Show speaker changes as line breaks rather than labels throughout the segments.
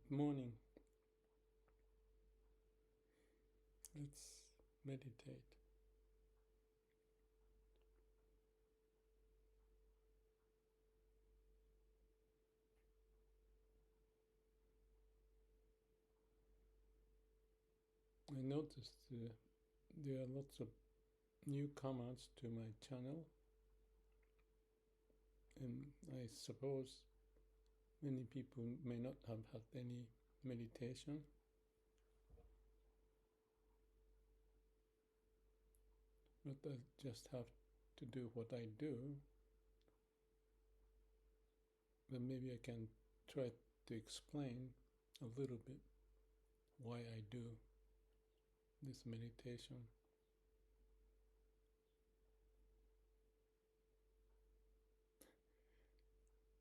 Good morning. Let's meditate. I noticed there are lots of newcomers to my channel, and I suppose many people may not have had any meditation. But I just have to do what I do. But maybe I can try to explain a little bit why I do this meditation.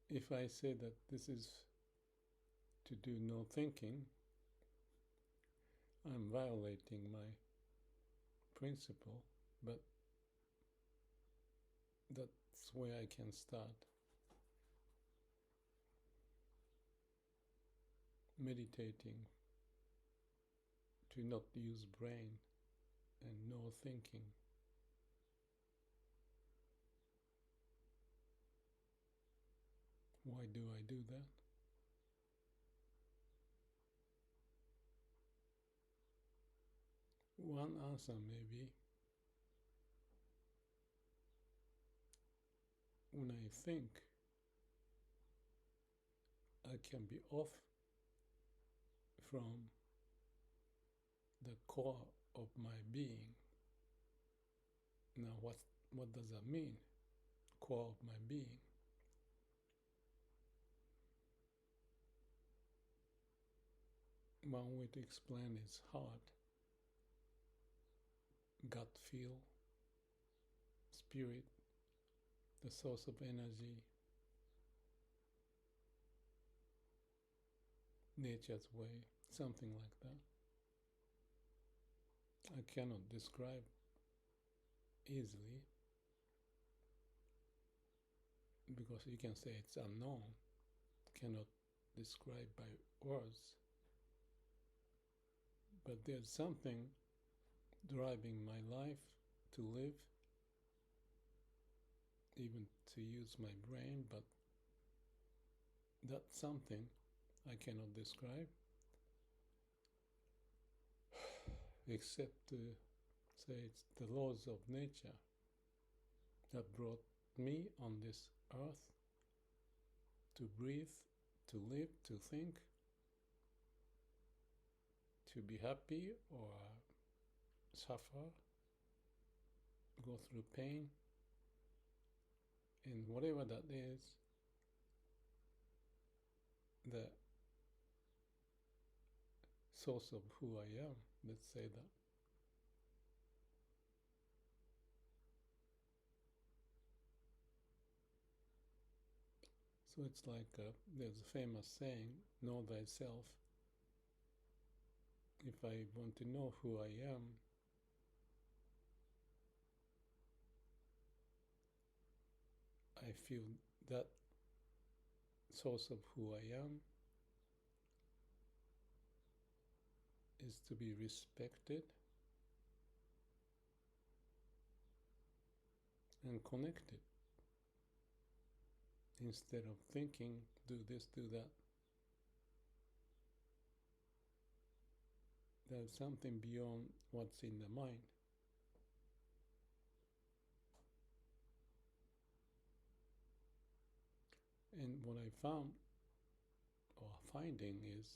If I say that this is to do no thinking, I'm violating my principle, but that's where I can start. Meditating to not use brain and no thinking. Why do I do that? One answer may be, when I think, I can be off from the core of my being. Now what does that mean? Core of my being. One way to explain is heart, gut feel, spirit, the source of energy, nature's way, something like that. I cannot describe easily because you can say it's unknown, cannot describe by words. But there's something driving my life to live, even to use my brain, but that's something I cannot describe except to say it's the laws of nature that brought me on this earth to breathe, to live, to think, to be happy or suffer, go through pain, and whatever that is, the source of who I am, let's say that. So it's like there's a famous saying, know thyself. If I want to know who I am, I feel that source of who I am is to be respected and connected. Instead of thinking, do this, do that. There's something beyond what's in the mind. And what I found, or finding, is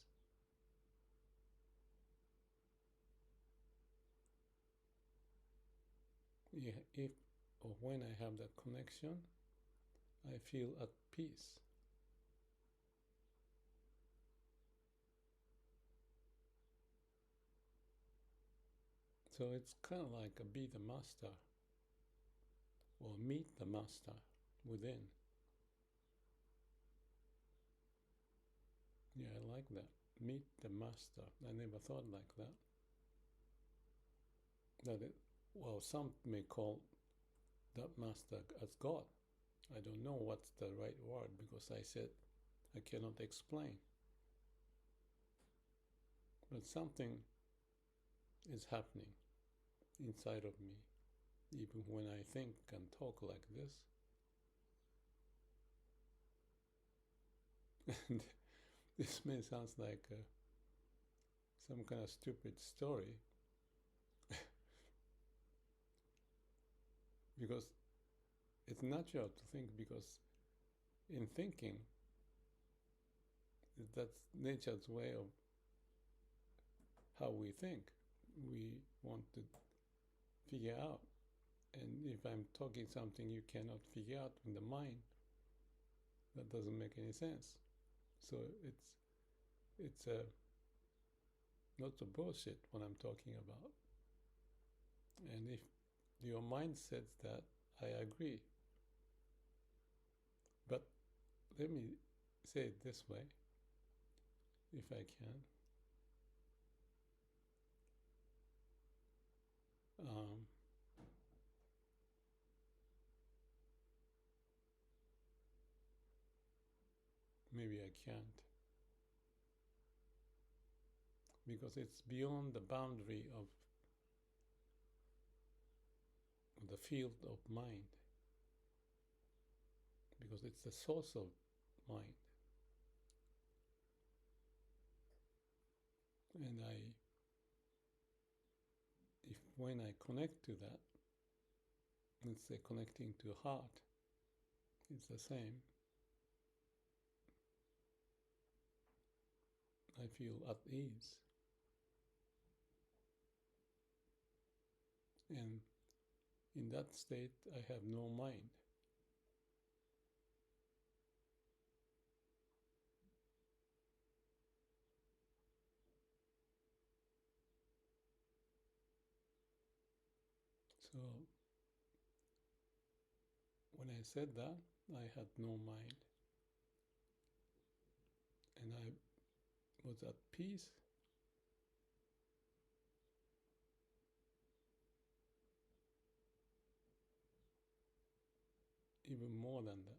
if or when I have that connection, I feel at peace. So it's kind of like a be the master or meet the master within. Yeah, I like that. Meet the master. I never thought like that. Some may call that master as God. I don't know what's the right word because I said I cannot explain. But something is happening inside of me, even when I think and talk like this. And this may sound like some kind of stupid story, because it's natural to think, because in thinking, that's nature's way of how we think. We want to figure out. And if I'm talking something you cannot figure out in the mind, that doesn't make any sense. So it's lots of bullshit what I'm talking about. And if your mind says that, I agree. But let me say it this way, if I can. Maybe I can't, because it's beyond the boundary of the field of mind, because it's the source of mind. And when I connect to that, let's say connecting to heart, it's the same. I feel at ease. And in that state, I have no mind. So when I said that, I had no mind. And I was at peace. Even more than that.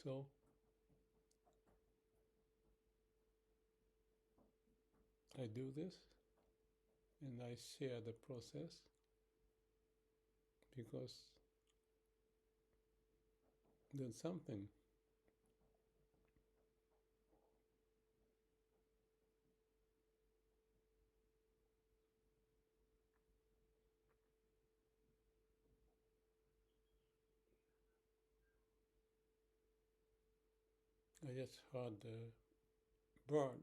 So I do this, and I share the process, because there's something I just heard the bird.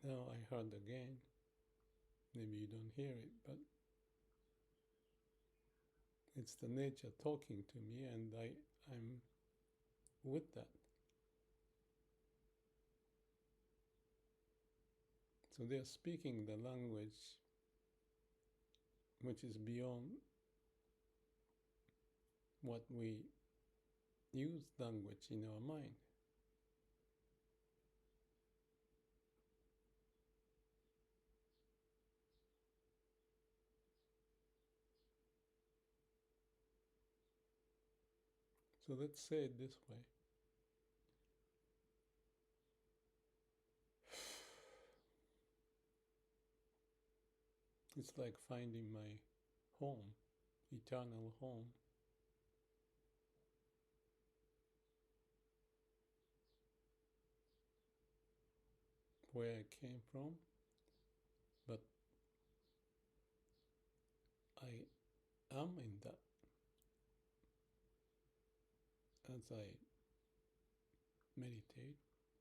Now I heard again. Maybe you don't hear it, but it's the nature talking to me, and I'm with that. So they're speaking the language which is beyond what we use language in our mind. So let's say it this way. It's like finding my home, eternal home. Where I came from, but I am in that as I meditate,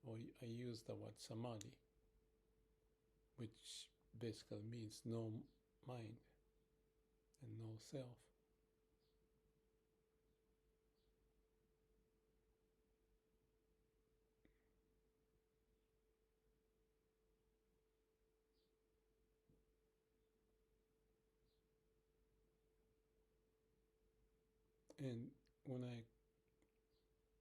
or I use the word samadhi, which basically means no mind and no self. And when I,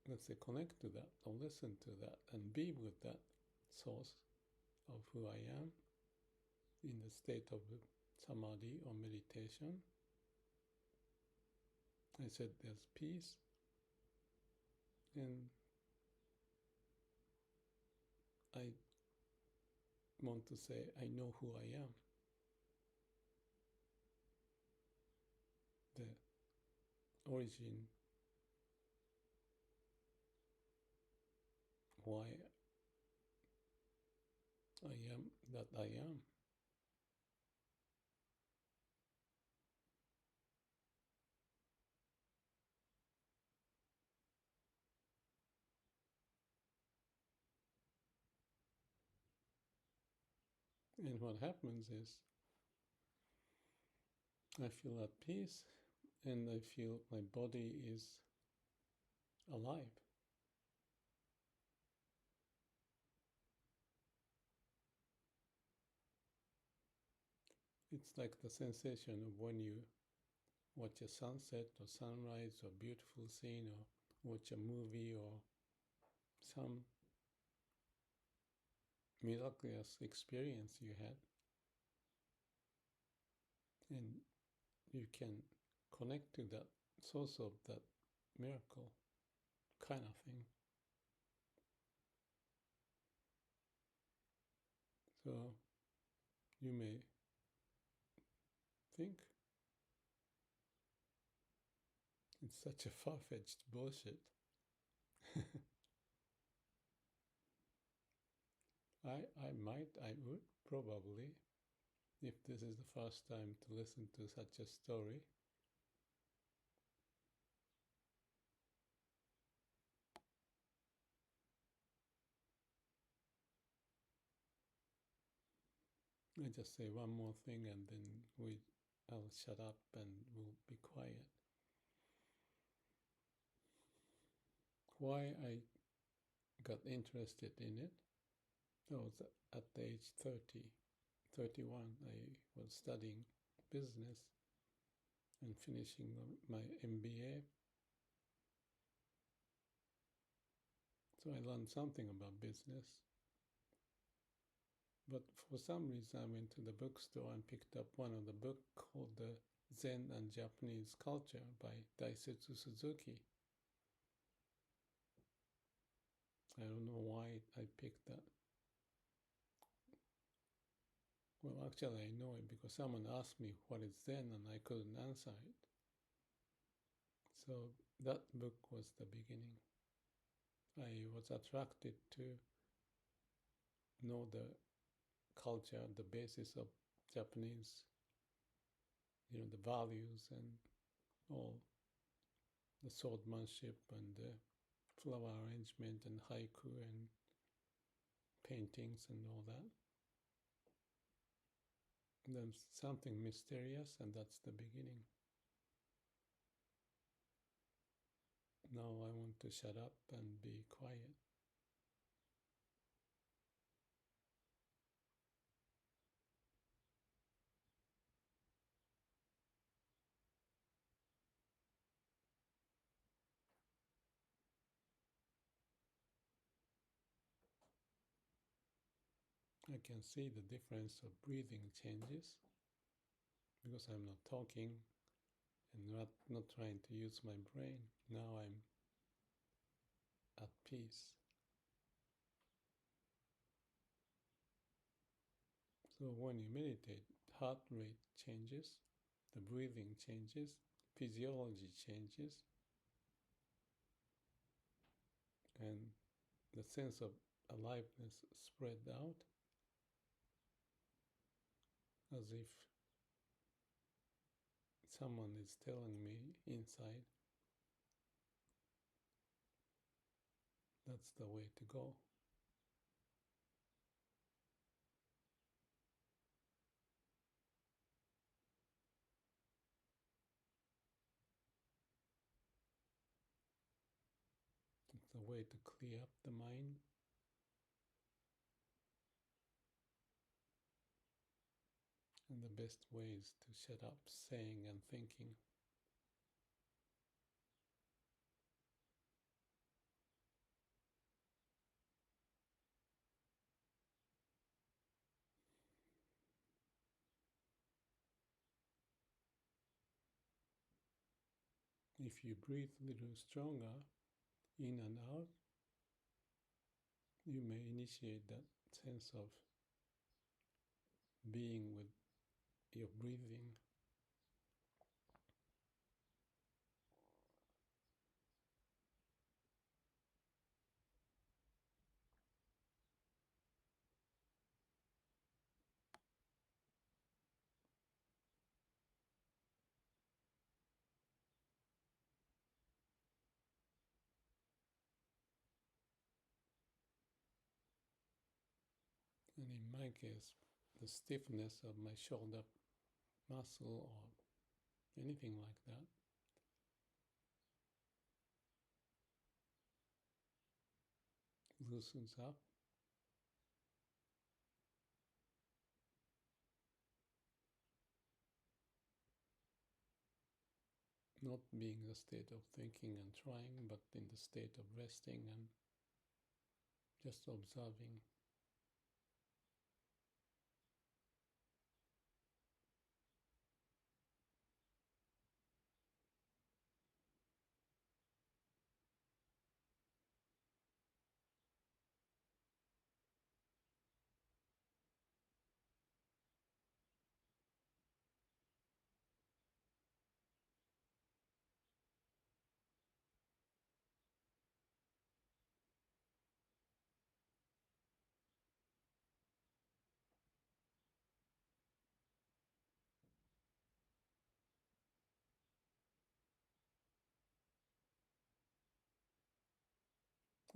let's say, connect to that, or listen to that, and be with that source of who I am in the state of samadhi or meditation, I said there's peace, and I want to say I know who I am. The origin, why I am that I am. And what happens is I feel at peace and I feel my body is alive. It's like the sensation of when you watch a sunset or sunrise or beautiful scene or watch a movie or some miraculous experience you had, and you can connect to that source of that miracle kind of thing. So you may think it's such a far-fetched bullshit. I would probably, if this is the first time to listen to such a story. I just say one more thing and then I'll shut up and we'll be quiet. Why I got interested in it? I was at the age 30, 31. I was studying business and finishing my MBA. So I learned something about business. But for some reason I went to the bookstore and picked up one of the books called The Zen and Japanese Culture by Daisetsu Suzuki. I don't know why I picked that. Well, actually I know it because someone asked me what is Zen and I couldn't answer it. So that book was the beginning. I was attracted to know the culture, the basis of Japanese, the values and all the swordsmanship and the flower arrangement and haiku and paintings and all that. And then something mysterious, and that's the beginning. Now I want to shut up and be quiet. I can see the difference of breathing changes because I'm not talking and not trying to use my brain. Now I'm at peace. So when you meditate, heart rate changes, the breathing changes, physiology changes, and the sense of aliveness spread out as if someone is telling me inside that's the way to go. It's a way to clear up the mind. And the best way is to shut up saying and thinking. if you breathe a little stronger in and out, you may initiate that sense of being with your breathing. And in my case, the stiffness of my shoulder muscle or anything like that loosens up. Not being in the state of thinking and trying, but in the state of resting and just observing.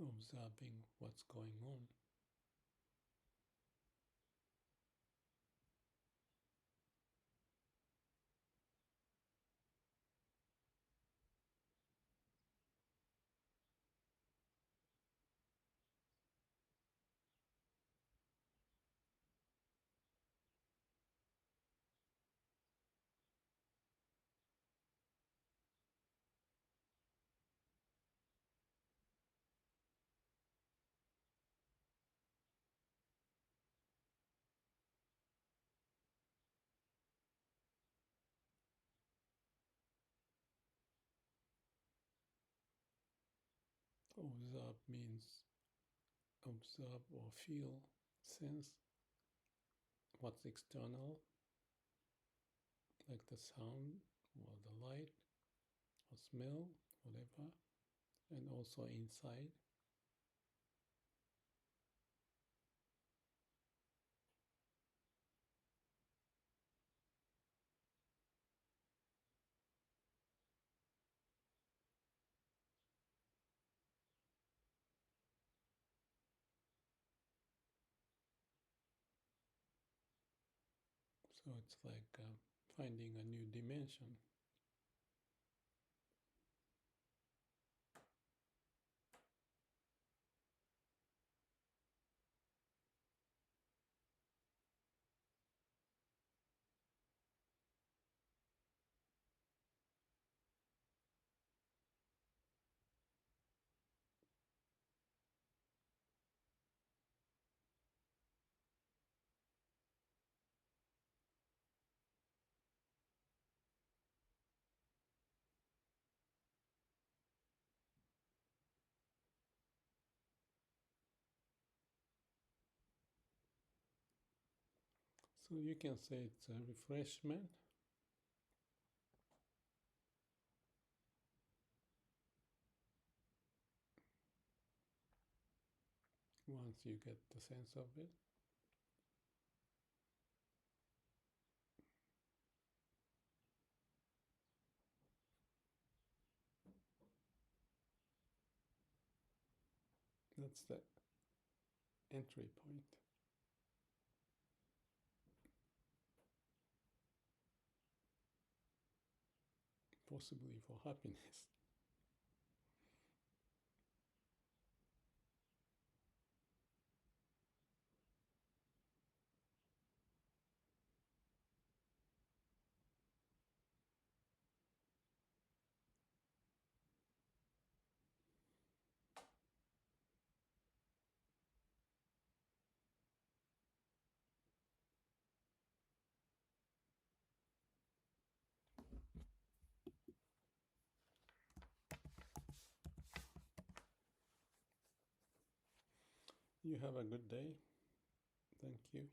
Observing what's going on. Observe means observe or feel, sense what's external, like the sound or the light or smell, whatever, and also inside. So it's like finding a new dimension. So you can say it's a refreshment. Once you get the sense of it. That's the entry point. Possibly for happiness. You have a good day. Thank you.